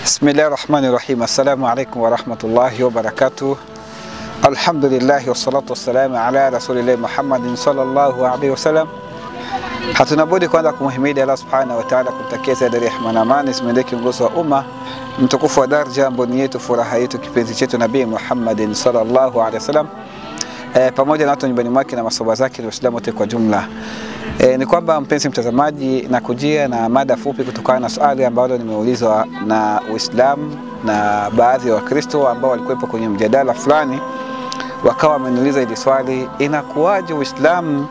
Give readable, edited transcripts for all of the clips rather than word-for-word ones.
Bismillahirrahmanirrahim. Assalamu alaikum wa rahmatullahi wa barakatuh. Alhamdulillah wa salatu wassalamu ala rasulillah Muhammadin sallallahu alaihi wasallam. Hatuna budi kwanza kumhimidi Allah subhanahu wa ta'ala, kumtakia zaidi rehema na amani zimwendee kiongozi wa umma mtukufu wa daraja, mboni yetu, furaha yetu, kipenzi chetu Nabii Muhammadin sallallahu alaihi wasallam, pamoja na watu nyumbani mwake na maswahaba zake na Waislamu wote kwa jumla. Ni kwamba mpenzi mtazamaji, na kujia na mada fupi kutokana na swali ambalo nimeulizwa na Uislamu na baadhi ya Wakristo ambao walikuwepo kwenye mjadala fulani, wakawa wameniuliza hili swali: inakuwaje Uislamu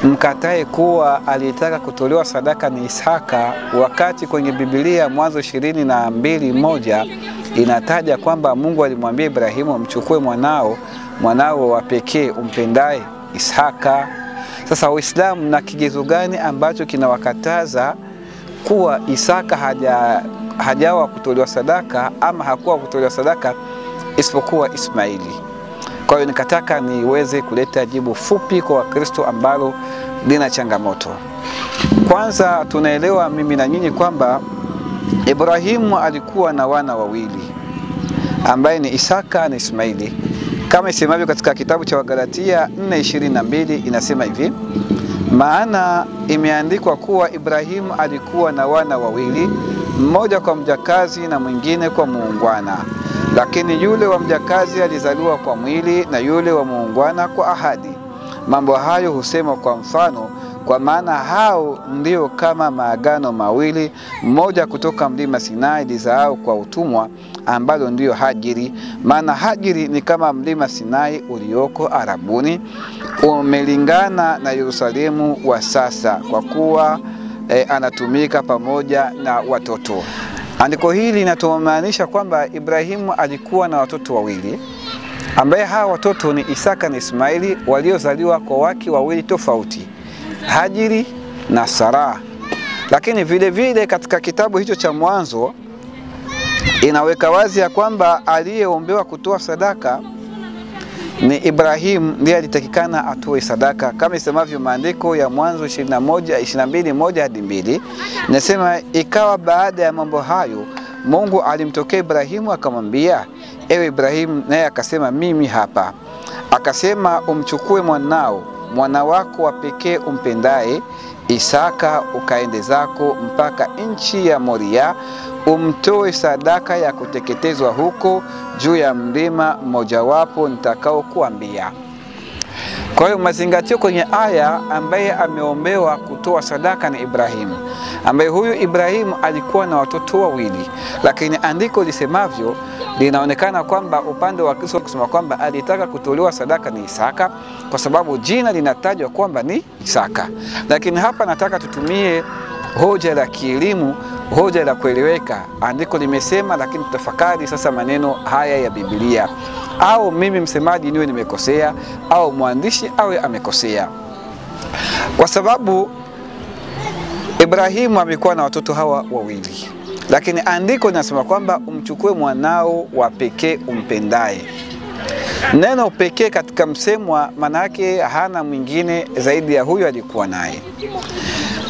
mkatae kuwa alitaka kutolewa sadaka ni Isaka, wakati kwenye Biblia Mwanzo 22:1 inataja kwamba Mungu alimwambia Ibrahimu mchukue mwanao wa pekee umpendaye Isaka? Sasa Uislamu na kigezo gani ambacho kinawakataza kuwa Isaka hajawa kutolewa sadaka ama hakuwa kutolewa sadaka isipokuwa Ismaili? Kwa hiyo nikataka niweze kuleta jibu fupi kwa Wakristo ambalo lina changamoto. Kwanza tunaelewa mimi na nyinyi kwamba Ibrahimu alikuwa na wana wawili ambaye ni Isaka na Ismaili. Kama isemavyo katika kitabu cha Wagalatia 4:22 inasema hivi: maana imeandikwa kuwa Ibrahimu alikuwa na wana wawili, mmoja kwa mjakazi na mwingine kwa muungwana. Lakini yule wa mjakazi alizaliwa kwa mwili na yule wa muungwana kwa ahadi. Mambo hayo husema kwa mfano, kwa maana hao ndio kama maagano mawili, mmoja kutoka mlima Sinai lizaao kwa utumwa, ambalo ndio Hajiri. Maana Hajiri ni kama mlima Sinai ulioko Arabuni, umelingana na Yerusalemu wa sasa, kwa kuwa anatumika pamoja na watoto. Andiko hili linatumaanisha kwamba Ibrahimu alikuwa na watoto wawili, ambaye hawa watoto ni Isaka na Ismaili, waliozaliwa kwa wake wawili tofauti, Hajiri na Sara. Lakini vile vile katika kitabu hicho cha Mwanzo inaweka wazi ya kwamba aliyeombewa kutoa sadaka ni Ibrahimu, ndiye alitakikana atoe sadaka, kama isemavyo maandiko ya Mwanzo 22:1-2. Nasema ikawa baada ya mambo hayo Mungu alimtokea Ibrahimu akamwambia, ewe Ibrahimu, naye akasema mimi hapa. Akasema umchukue mwana wako wa pekee umpendaye Isaka, ukaende zako mpaka nchi ya Moria, umtoe sadaka ya kuteketezwa huko juu ya mlima mmojawapo nitakao kuambia. Kwa hiyo mazingatio kwenye aya ambaye ameombewa kutoa sadaka ni Ibrahimu, ambaye huyu Ibrahimu alikuwa na watoto wawili. Lakini andiko lisemavyo linaonekana kwamba upande wa Kristo kusema kwamba alitaka kutolewa sadaka ni Isaka, kwa sababu jina linatajwa kwamba ni Isaka. Lakini hapa nataka tutumie hoja la kielimu, hoja la kueleweka. Andiko limesema, lakini tutafakari sasa maneno haya ya Biblia, au mimi msemaji niwe nimekosea au mwandishi awe amekosea. Kwa sababu Ibrahimu amekuwa na watoto hawa wawili, lakini andiko linasema kwamba umchukue mwanao wa pekee umpendaye. Neno pekee katika msemwa maana yake hana mwingine zaidi ya huyo alikuwa naye.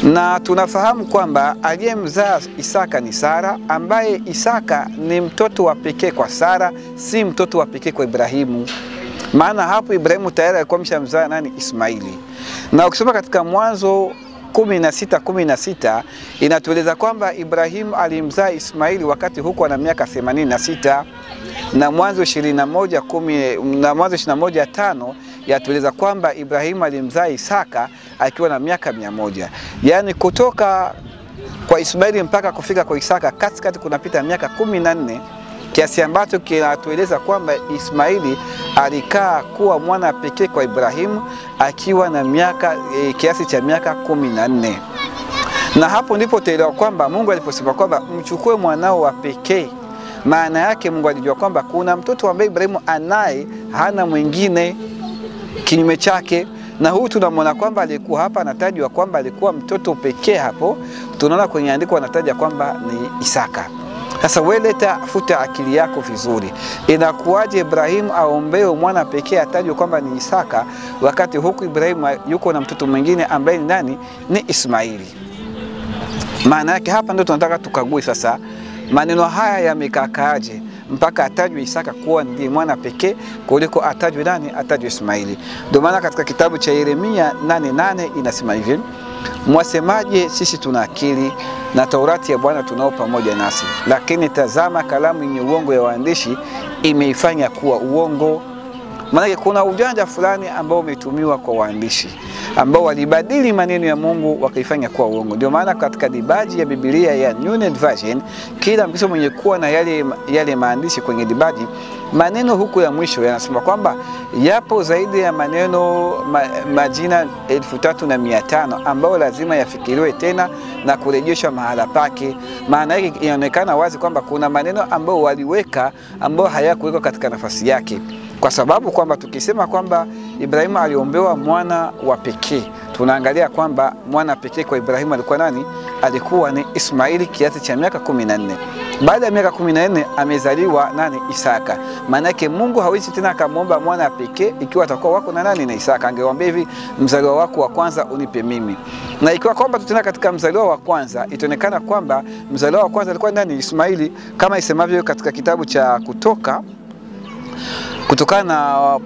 Na tunafahamu kwamba aliyemzaa Isaka ni Sara, ambaye Isaka ni mtoto wa pekee kwa Sara, si mtoto wa pekee kwa Ibrahimu. Maana hapo Ibrahimu tayari alikuwa mshamzaa nani? Ismaili. Na ukisoma katika Mwanzo 16:16 inatueleza kwamba Ibrahimu alimzaa Ismaili wakati huko ana miaka 86, na Mwanzo 21:5 yatueleza kwamba Ibrahimu alimzaa Isaka akiwa na miaka 100. Yaani kutoka kwa Ismaili mpaka kufika kwa Isaka katikati kunapita miaka 14, kiasi ambacho kinatueleza kwamba Ismaili alikaa kuwa mwana pekee kwa Ibrahimu akiwa na kiasi cha miaka 14. Na hapo ndipo tuelewa kwamba Mungu aliposema kwamba mchukue mwanao wa pekee, maana yake Mungu alijua kwamba kuna mtoto ambaye Ibrahimu anaye, hana mwingine kinyume chake. Na huyu tunamwona kwamba alikuwa hapa anatajwa kwamba alikuwa mtoto pekee. Hapo tunaona kwenye andiko anataja kwamba ni Isaka. Sasa wewe futa akili yako vizuri, inakuwaje Ibrahimu aombewe mwana pekee atajwe kwamba ni Isaka, wakati huku Ibrahimu yuko na mtoto mwingine ambaye ni nani? Ni Ismaili. Maana yake hapa ndio tunataka tukague sasa maneno haya yamekakaaje mpaka atajwe Isaka kuwa ndiye mwana pekee kuliko atajwe nani? Atajwe Ismaili. Ndio maana katika kitabu cha Yeremia 8:8 inasema hivi: mwasemaje sisi tuna akili na Taurati ya Bwana tunao pamoja nasi, lakini tazama kalamu yenye uongo ya waandishi imeifanya kuwa uongo. Maana kuna ujanja fulani ambao umetumiwa kwa waandishi ambao walibadili maneno ya Mungu wakaifanya kuwa uongo. Ndio maana katika dibaji ya Biblia ya New Net Version, kila Mkristo mwenye kuwa na yale maandishi kwenye dibaji, maneno huku ya mwisho yanasema kwamba yapo zaidi ya maneno majina 3500 ambao lazima yafikiriwe tena na kurejeshwa mahala pake. Maana yake inaonekana wazi kwamba kuna maneno ambao waliweka ambao hayakuwekwa katika nafasi yake. Kwa sababu kwamba tukisema kwamba Ibrahimu aliombewa mwana wa pekee, tunaangalia kwamba mwana pekee kwa Ibrahimu alikuwa nani? Alikuwa ni Ismaili kiasi cha miaka 14. Baada ya miaka 14 amezaliwa nani? Isaka. Maana yake Mungu hawezi tena akamwomba mwana pekee ikiwa atakuwa wako na nani? Na Isaka. Angewaambia hivi, mzaliwa wako wa kwanza unipe mimi. Na ikiwa kwamba tutena katika mzaliwa wa kwanza, itaonekana kwamba mzaliwa wa kwanza alikuwa nani? Ismaili, kama isemavyo katika kitabu cha Kutoka, kutokana na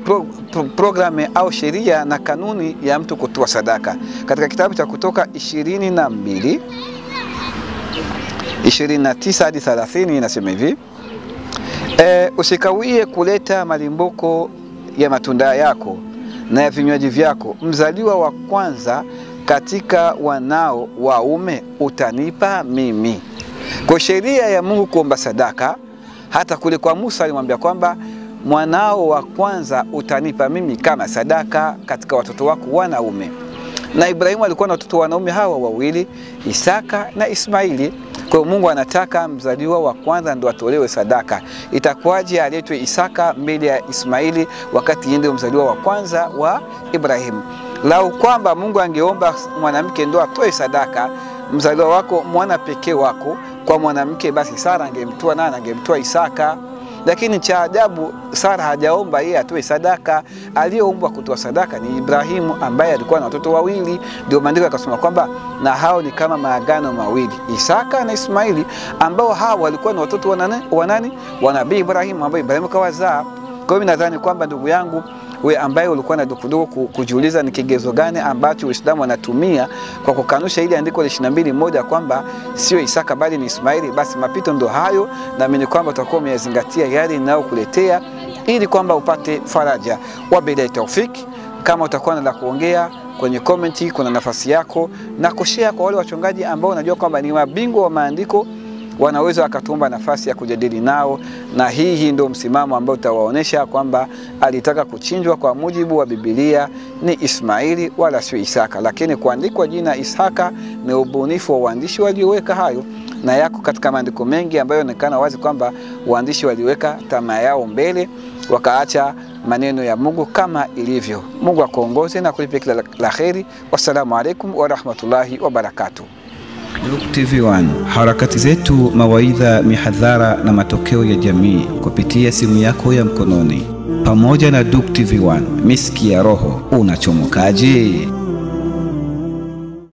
programu au sheria na kanuni ya mtu kutoa sadaka. Katika kitabu cha Kutoka 22:29 hadi 30 inasema hivi: usikawie kuleta malimbuko ya matunda yako na ya vinywaji vyako, mzaliwa wa kwanza katika wanao waume utanipa mimi. Kwa sheria ya Mungu kuomba sadaka, hata kule kwa Musa alimwambia kwamba mwanao wa kwanza utanipa mimi kama sadaka katika watoto wako wanaume. Na Ibrahimu alikuwa na watoto wanaume hawa wawili, Isaka na Ismaili. Kwa hiyo Mungu anataka mzaliwa wa kwanza ndo atolewe sadaka. Itakuwaje aletwe Isaka mbele ya Ismaili wakati yeye ndio mzaliwa wa kwanza wa Ibrahimu? Lau kwamba Mungu angeomba mwanamke ndo atoe sadaka mzaliwa wako mwana pekee wako kwa mwanamke, basi Sara angemtoa nani? Angemtoa Isaka. Lakini cha ajabu, Sara hajaomba yeye atoe sadaka. Aliyeombwa kutoa sadaka ni Ibrahimu ambaye alikuwa na watoto wawili. Ndio maandiko yakasema kwamba na hao ni kama maagano mawili, Isaka na Ismaili, ambao hao walikuwa na watoto wa nani? Wa Nabii Ibrahimu, ambao Ibrahimu kawazaa. Kwa hiyo nadhani kwamba ndugu yangu wewe ambaye ulikuwa na dukuduku kujiuliza ni kigezo gani ambacho Uislamu anatumia kwa kukanusha ile andiko la 22:1 kwamba sio Isaka bali ni Ismaili, basi mapito ndo hayo, na mimi kwamba utakuwa umeyazingatia yale ninayokuletea ili kwamba upate faraja. Wabillahi tawfik. Kama utakuwa na la kuongea kwenye comment, kuna nafasi yako, na kushare kwa wale wachungaji ambao unajua kwamba ni mabingwa wa maandiko, wanaweza wakatuomba nafasi ya kujadili nao. Na hii ndio msimamo ambao utawaonesha kwamba alitaka kuchinjwa kwa mujibu wa Biblia ni Ismaili wala sio Isaka. Lakini kuandikwa jina Isaka ni ubunifu wa waandishi walioweka hayo, na yako katika maandiko mengi ambayo yanaonekana wazi kwamba waandishi waliweka tamaa yao mbele wakaacha maneno ya Mungu kama ilivyo. Mungu akuongoze na kulipe kila la kheri. Wassalamu alaikum wa rahmatullahi wa barakatuh. Duke TV1, harakati zetu, mawaidha, mihadhara na matokeo ya jamii kupitia simu yako ya mkononi. Pamoja na Duke TV1, miski ya roho, unachomokaje?